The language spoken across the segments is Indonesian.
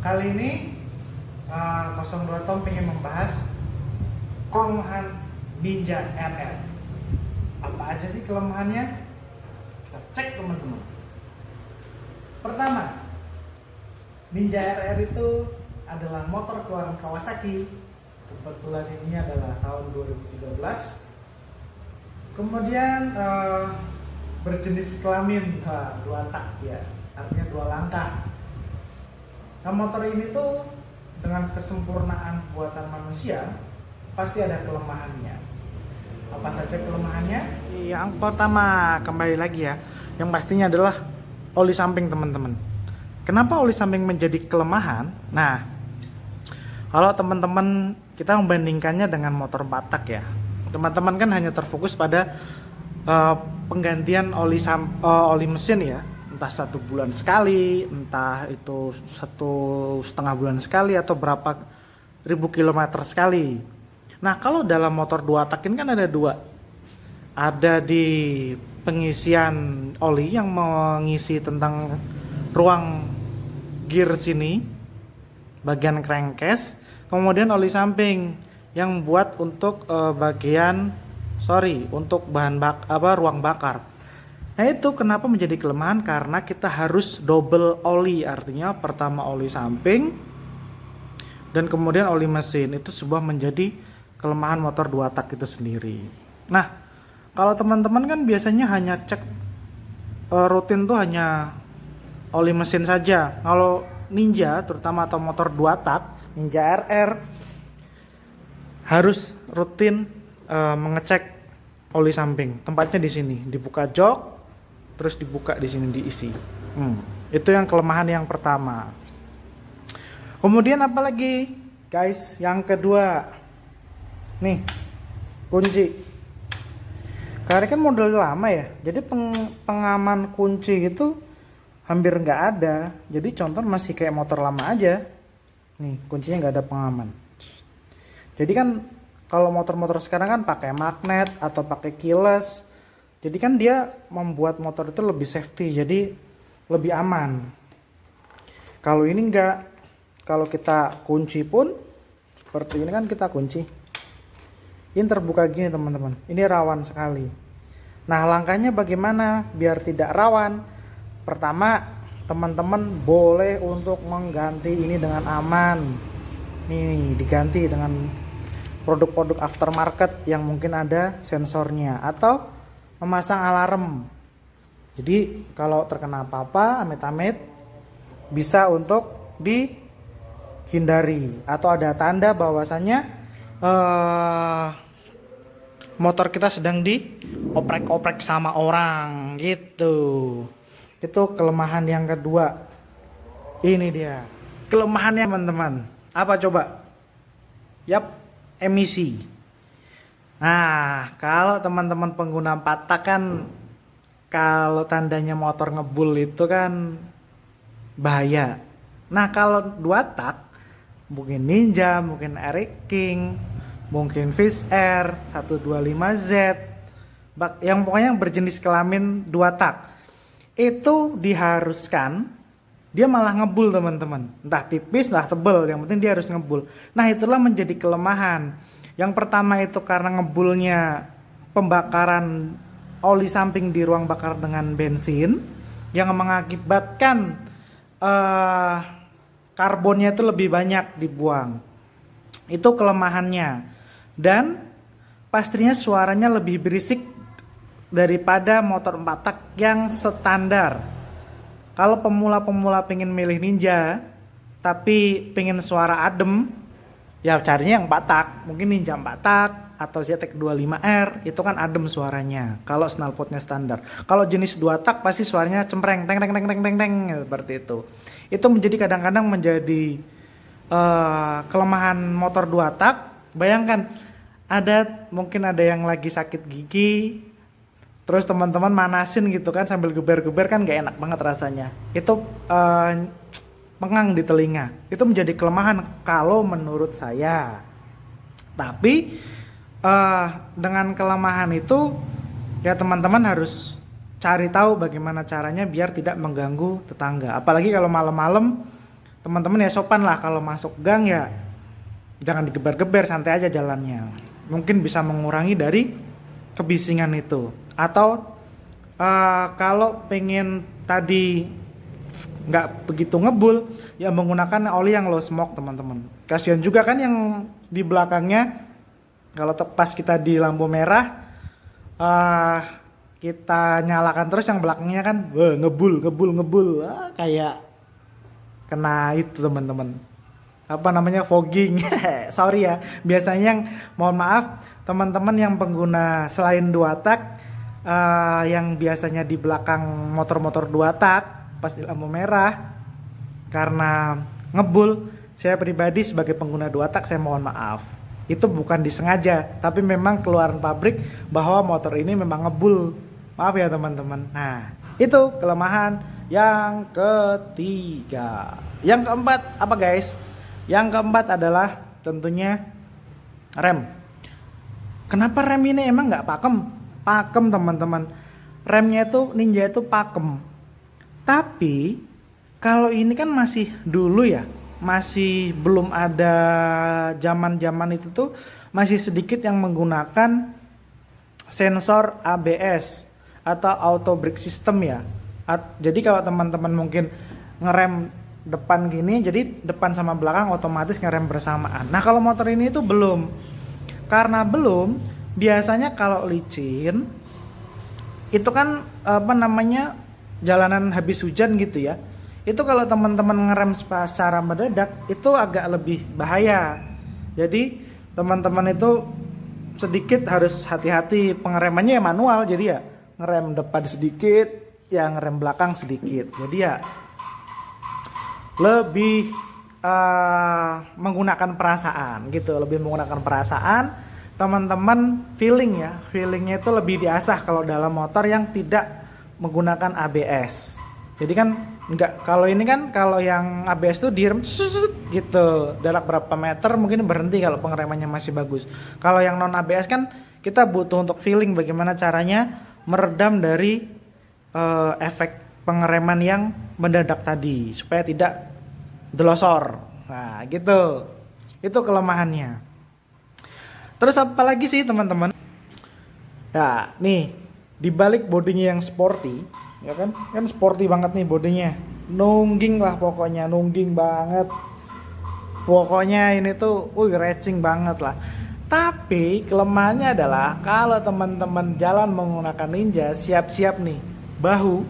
Kali ini 02 Tom pengen membahas kelemahan Ninja RR. Apa aja sih kelemahannya? Kita cek teman-teman. Pertama, Ninja RR itu adalah motor keluaran Kawasaki. Kebetulan ini adalah tahun 2013. Kemudian berjenis kelamin 2 tak ya, artinya 2 langkah. Nah, motor ini tuh dengan kesempurnaan buatan manusia pasti ada kelemahannya. Apa saja kelemahannya? Yang pertama, kembali lagi ya, yang pastinya adalah oli samping teman-teman. Kenapa oli samping menjadi kelemahan? Nah, kalau teman-teman kita membandingkannya dengan motor 4 tak ya, teman-teman kan hanya terfokus pada penggantian oli mesin ya, entah 1 bulan sekali, entah itu 1,5 bulan sekali, atau berapa ribu kilometer sekali. Nah, kalau dalam motor 2 tak ini kan ada 2, ada di pengisian oli yang mengisi tentang ruang gear sini, bagian crankcase, kemudian oli samping yang buat untuk untuk ruang bakar. Nah, itu kenapa menjadi kelemahan, karena kita harus double oli, artinya pertama oli samping dan kemudian oli mesin. Itu sebuah menjadi kelemahan motor 2 tak itu sendiri. Nah, kalau teman-teman kan biasanya hanya cek rutin tuh hanya oli mesin saja. Kalau Ninja terutama atau motor 2 tak, Ninja RR harus rutin mengecek oli samping. Tempatnya di sini, dibuka jok, terus dibuka di sini diisi. Itu yang kelemahan yang pertama. Kemudian apa lagi, guys? Yang kedua, nih kunci. Karena kan model lama ya, jadi pengaman kunci gitu hampir nggak ada. Jadi contoh masih kayak motor lama aja. Nih kuncinya nggak ada pengaman. Jadi kan kalau motor-motor sekarang kan pakai magnet atau pakai keyless. Jadi kan dia membuat motor itu lebih safety, jadi lebih aman. Kalau ini enggak. Kalau kita kunci pun seperti ini kan, kita kunci. Ini terbuka gini teman-teman. Ini rawan sekali. Nah, langkahnya bagaimana biar tidak rawan? Pertama, teman-teman boleh untuk mengganti ini dengan aman. Nih, diganti dengan produk-produk aftermarket yang mungkin ada sensornya, atau memasang alarm. Jadi kalau terkena apa-apa, amit-amit, bisa untuk dihindari, atau ada tanda bahwasannya motor kita sedang dioprek-oprek sama orang gitu. Itu kelemahan yang kedua. Ini dia kelemahannya teman-teman. Apa coba? Yap, emisi. Nah, kalau teman-teman pengguna 4 tak kan, kalau tandanya motor ngebul itu kan bahaya. Nah, kalau 2 tak, mungkin Ninja, mungkin Eric King, mungkin Fish Air 125Z, yang pokoknya yang berjenis kelamin 2 tak, itu diharuskan dia malah ngebul teman-teman, entah tipis entah tebel, yang penting dia harus ngebul. Nah, itulah menjadi kelemahan. Yang pertama itu karena ngebulnya pembakaran oli samping di ruang bakar dengan bensin, yang mengakibatkan karbonnya itu lebih banyak dibuang. Itu kelemahannya. Dan pastinya suaranya lebih berisik daripada motor 4 tak yang standar. Kalau pemula-pemula pengen milih Ninja tapi pengen suara adem, ya carinya yang 4 tak. Mungkin Ninja 4 tak atau ZX25R, itu kan adem suaranya kalau knalpotnya standar. Kalau jenis 2 tak pasti suaranya cempreng, teng teng teng teng teng teng, seperti itu. Itu menjadi kadang-kadang menjadi kelemahan motor 2 tak. Bayangkan mungkin ada yang lagi sakit gigi, terus teman-teman manasin gitu kan sambil geber-geber, kan gak enak banget rasanya. Itu pengang di telinga. Itu menjadi kelemahan kalau menurut saya. Tapi dengan kelemahan itu ya teman-teman harus cari tahu bagaimana caranya biar tidak mengganggu tetangga. Apalagi kalau malam-malam teman-teman ya sopan lah, kalau masuk gang ya jangan digeber-geber, santai aja jalannya. Mungkin bisa mengurangi dari kebisingan itu. Atau kalau pengen tadi nggak begitu ngebul, ya menggunakan oli yang low smoke teman-teman. Kasihan juga kan yang di belakangnya, kalau pas kita di lampu merah kita nyalakan terus, yang belakangnya kan ngebul, kayak kena itu teman-teman, apa namanya, fogging. Sorry ya, biasanya yang, mohon maaf teman-teman yang pengguna selain 2 tak, yang biasanya di belakang motor-motor 2 tak pas di lampu merah karena ngebul, saya pribadi sebagai pengguna 2 tak saya mohon maaf, itu bukan disengaja, tapi memang keluaran pabrik bahwa motor ini memang ngebul, maaf ya teman-teman. Nah itu kelemahan yang ketiga. Yang keempat apa guys? Yang keempat adalah tentunya rem. Kenapa rem ini emang nggak pakem? Pakem teman-teman. Remnya itu Ninja itu pakem. Tapi kalau ini kan masih dulu ya, masih belum ada zaman-zaman itu tuh, masih sedikit yang menggunakan sensor ABS atau auto brake system ya. Jadi kalau teman-teman mungkin ngerem depan gini, jadi depan sama belakang otomatis ngerem bersamaan. Nah kalau motor ini itu belum. Karena belum, biasanya kalau licin itu kan apa namanya, jalanan habis hujan gitu ya, itu kalau teman-teman ngerem secara mendadak itu agak lebih bahaya. Jadi teman-teman itu sedikit harus hati-hati, pengeremannya ya manual, jadi ya ngerem depan sedikit, ya ngerem belakang sedikit, jadi ya lebih menggunakan perasaan gitu, lebih menggunakan perasaan. Teman-teman feelingnya itu lebih diasah kalau dalam motor yang tidak menggunakan ABS. Jadi kan enggak, kalau ini kan, kalau yang ABS tuh direm gitu, jarak berapa meter mungkin berhenti kalau pengeremannya masih bagus. Kalau yang non ABS kan kita butuh untuk feeling bagaimana caranya meredam dari efek pengereman yang mendadak tadi supaya tidak delosor. Nah gitu, itu kelemahannya. Terus apa lagi sih teman-teman? Ya nih, dibalik bodinya yang sporty, ya kan sporty banget nih bodinya, nungging lah pokoknya, nungging banget pokoknya, ini tuh racing banget lah. Tapi kelemahannya adalah kalau teman-teman jalan menggunakan Ninja, siap-siap nih, bahu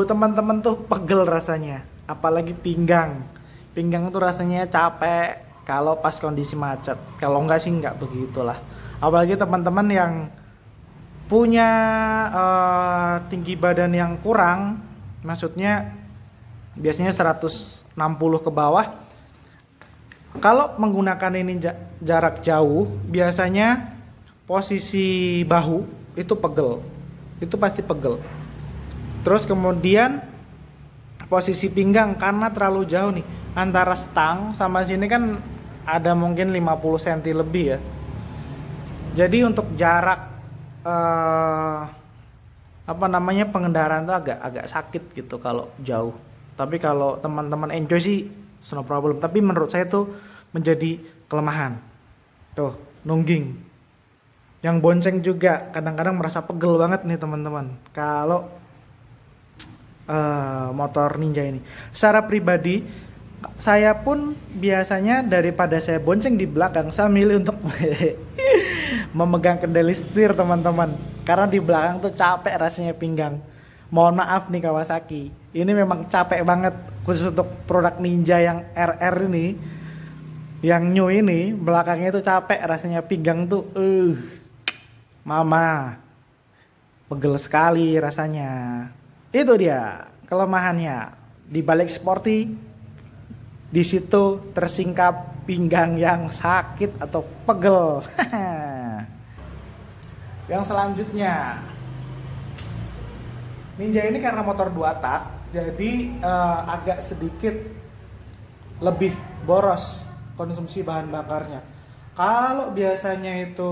teman-teman tuh pegel rasanya, apalagi pinggang tuh rasanya capek kalau pas kondisi macet. Kalau enggak sih enggak begitulah, apalagi teman-teman yang punya tinggi badan yang kurang, maksudnya biasanya 160 ke bawah. Kalau menggunakan ini jarak jauh, biasanya posisi bahu itu pegel, itu pasti pegel. Terus kemudian posisi pinggang, karena terlalu jauh nih antara stang sama sini kan ada mungkin 50 cm lebih ya. Jadi untuk jarak apa namanya, pengendaraan tuh agak sakit gitu kalau jauh. Tapi kalau teman-teman enjoy sih no problem. Tapi menurut saya tuh menjadi kelemahan. Tuh, nungging. Yang bonceng juga kadang-kadang merasa pegel banget nih teman-teman kalau motor Ninja ini. Secara pribadi saya pun biasanya daripada saya bonceng di belakang, saya milih untuk memegang kendali setir teman-teman, karena di belakang tuh capek rasanya pinggang. Mohon maaf nih Kawasaki, ini memang capek banget, khusus untuk produk Ninja yang RR ini, yang new ini, belakangnya tuh capek rasanya, pinggang tuh mama, pegel sekali rasanya. Itu dia kelemahannya. Di balik sporty, di situ tersingkap pinggang yang sakit atau pegel. Yang selanjutnya, Ninja ini karena motor 2 tak, jadi agak sedikit lebih boros konsumsi bahan bakarnya. Kalau biasanya itu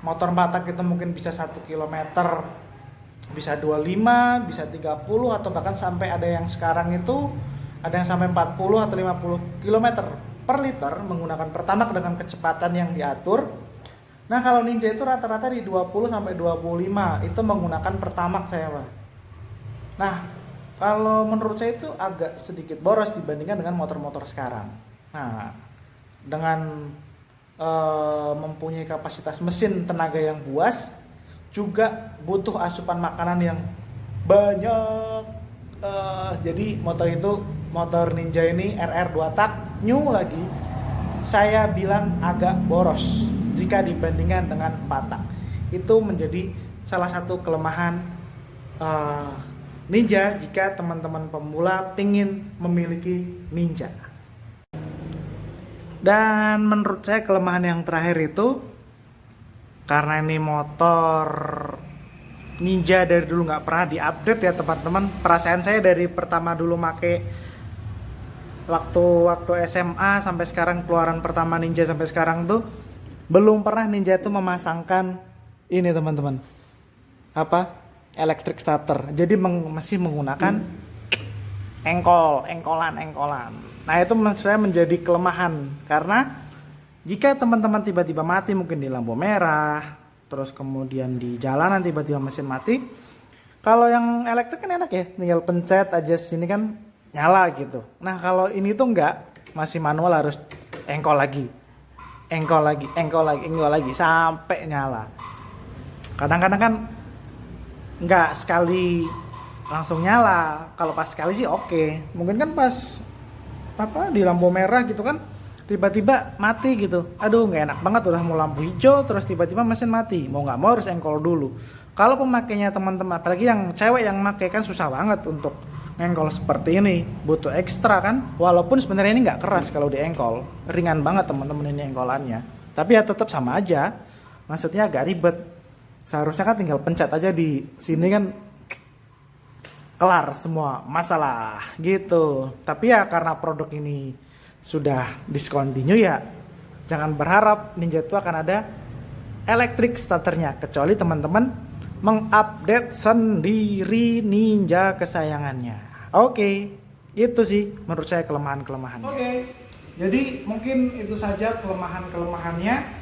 motor 4 tak itu mungkin bisa 1 km bisa 25, bisa 30, atau bahkan sampai ada yang sekarang itu ada yang sampai 40 atau 50 km per liter menggunakan Pertamax dengan kecepatan yang diatur. Nah, kalau Ninja itu rata-rata di 20 sampai 25 itu menggunakan Pertamax saya, Pak. Nah, kalau menurut saya itu agak sedikit boros dibandingkan dengan motor-motor sekarang. Nah, dengan mempunyai kapasitas mesin tenaga yang buas, juga butuh asupan makanan yang banyak. Jadi motor Ninja ini RR 2 tak new lagi, saya bilang agak boros jika dibandingkan dengan 4 tak. Itu menjadi salah satu kelemahan Ninja jika teman-teman pemula ingin memiliki Ninja. Dan menurut saya kelemahan yang terakhir itu, karena ini motor Ninja dari dulu nggak pernah diupdate ya teman-teman. Perasaan saya dari pertama dulu make waktu SMA sampai sekarang, keluaran pertama Ninja sampai sekarang tuh belum pernah Ninja itu memasangkan ini teman-teman, electric starter. Jadi masih menggunakan engkolan. Nah, itu menurut saya menjadi kelemahan, karena jika teman-teman tiba-tiba mati mungkin di lampu merah, terus kemudian di jalanan tiba-tiba mesin mati, kalau yang elektrik kan enak ya, tinggal pencet aja sini kan nyala gitu. Nah, kalau ini tuh enggak, masih manual, harus engkol lagi sampai nyala. Kadang-kadang kan enggak sekali langsung nyala. Kalau pas sekali sih oke. Mungkin kan pas di lampu merah gitu kan tiba-tiba mati gitu. Aduh, nggak enak banget, udah mau lampu hijau terus tiba-tiba mesin mati. Mau nggak mau harus engkol dulu. Kalau pemakainya teman-teman, apalagi yang cewek yang pakai, kan susah banget untuk engkol seperti ini. Butuh ekstra kan. Walaupun sebenarnya ini nggak keras kalau diengkol, ringan banget teman-teman ini engkolannya. Tapi ya tetap sama aja. Maksudnya agak ribet. Seharusnya kan tinggal pencet aja di sini kan kelar semua masalah gitu. Tapi ya karena produk ini sudah discontinue, ya jangan berharap Ninja itu akan ada electric starternya, kecuali teman-teman mengupdate sendiri Ninja kesayangannya. Oke, itu sih menurut saya kelemahan-kelemahannya. Oke, jadi mungkin itu saja kelemahan-kelemahannya.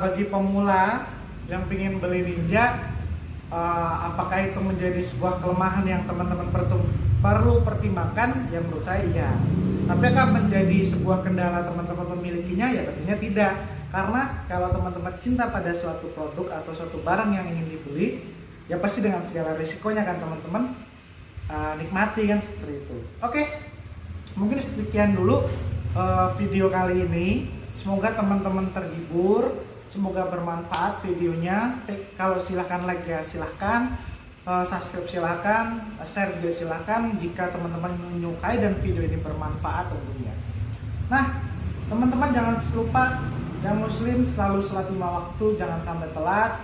Bagi pemula yang ingin beli Ninja, apakah itu menjadi sebuah kelemahan yang teman-teman perlu pertimbangkan? Ya menurut saya iya. Tapi akan menjadi sebuah kendala teman-teman memilikinya? Ya tentunya tidak. Karena kalau teman-teman cinta pada suatu produk atau suatu barang yang ingin dibeli, ya pasti dengan segala risikonya kan teman-teman nikmati kan, seperti itu. Oke, mungkin sekian dulu video kali ini. Semoga teman-teman terhibur, semoga bermanfaat videonya. Kalau silahkan like ya silahkan, subscribe silahkan, share juga silahkan jika teman-teman menyukai dan video ini bermanfaat tentunya. Nah, teman-teman jangan lupa, yang muslim selalu sholat 5 waktu, jangan sampai telat.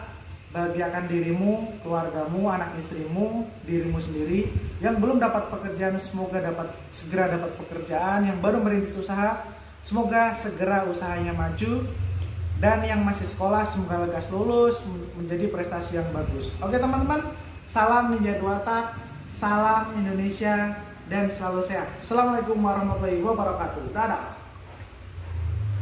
Bahagiakan dirimu, keluargamu, anak istrimu, dirimu sendiri. Yang belum dapat pekerjaan, semoga segera dapat pekerjaan. Yang baru merintis usaha, semoga segera usahanya maju. Dan yang masih sekolah, semoga lekas lulus menjadi prestasi yang bagus. Oke teman-teman, salam Ninja 2 tak, salam Indonesia, dan selalu sehat. Assalamualaikum warahmatullahi wabarakatuh. Dadah.